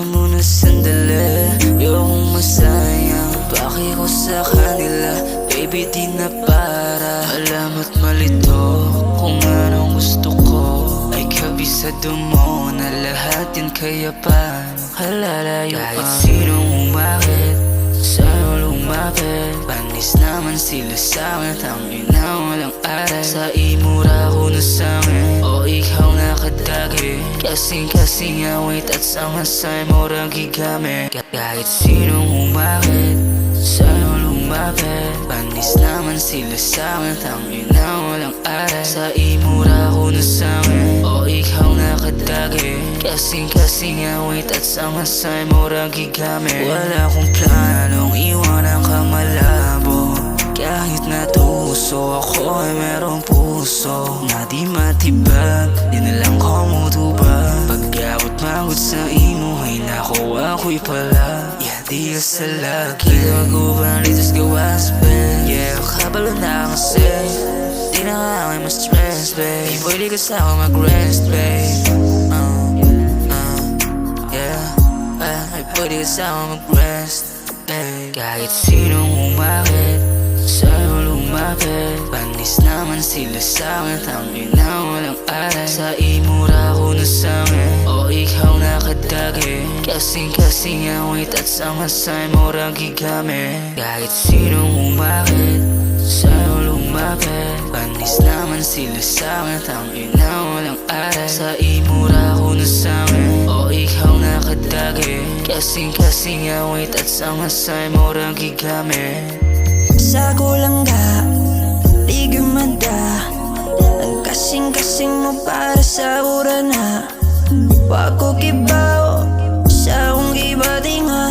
muna sandali, ayokong masayang paki ko sa kanila. Baby di na para alam at malito kung anong gusto ko. Ay kabisado mo na lahat yan, kaya paano kalalayo pa? Kahit sinong umakit sa'yo lumapit, panis naman sila sa'kin. Tangina walang aral, sa imura ko nasangit o ikaw nakadagi. Kasing-kasing awit at sangasay mo rang gigamit. Kahit sinong umakit sa'yo lumapit, panis naman sila sa'kin. Tangina walang aral, sa imura ko nasangit o ikaw nakadagi. Kasing-kasing awit at sangasay mo rang gigamit. Wala akong planong iwanan ka malabo, kahit natuso ako ay merong puso na di matibag, di nalang kumutubag. Pag-abot magod sa imo ay nako ako'y pala. Yeah, di ka sa laki, mag-ubang litos gawas, babe. Yeah, kabalo na kasi di na nga ako'y ma-stress, babe. Di pwede ka sa ako mag-rest, babe. Ay pwede ka sa ako mag-rest, babe. Kahit sinong umakit sa'yo lumapit, panis naman sila sa'kin. Tangina walang aral, sa imura ko nasangit o ikaw nakadagi. Kasing-kasing awit at sangasay mo rang gigamit. Kahit sinong umakit sa'yo lumapit, panis naman sila sa'kin. Tangina walang aral, sa imura ko nasangit o ikaw nakadagi. Kasing-kasing awit at sangasay mo rang gigamit. Sa kulangga, di gumanda, ang kasing-kasing mo para sa urana. Wag ko kibaw sa akong gibatinga,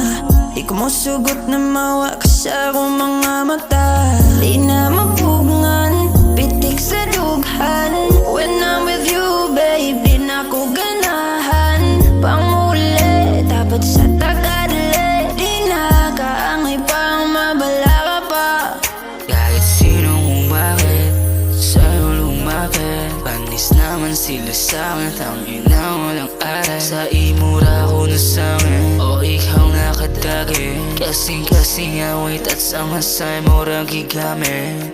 di ko mosugot na mawa ka sa akong mga mata. Di na mapugngan, pitik sa dughan. When I'm with you, babe, di na ko ganahan. Panguli, dapat sa tagadali, di na kaangay pang mabala ka pa. Kahit sinong umakit sa'yo lumapit, panis naman sila sa'kin. Tangina walang aral, sa imura ko nasangit o ikaw nakadagi. Kasing-kasing awit at sangasay mo rang gigamit.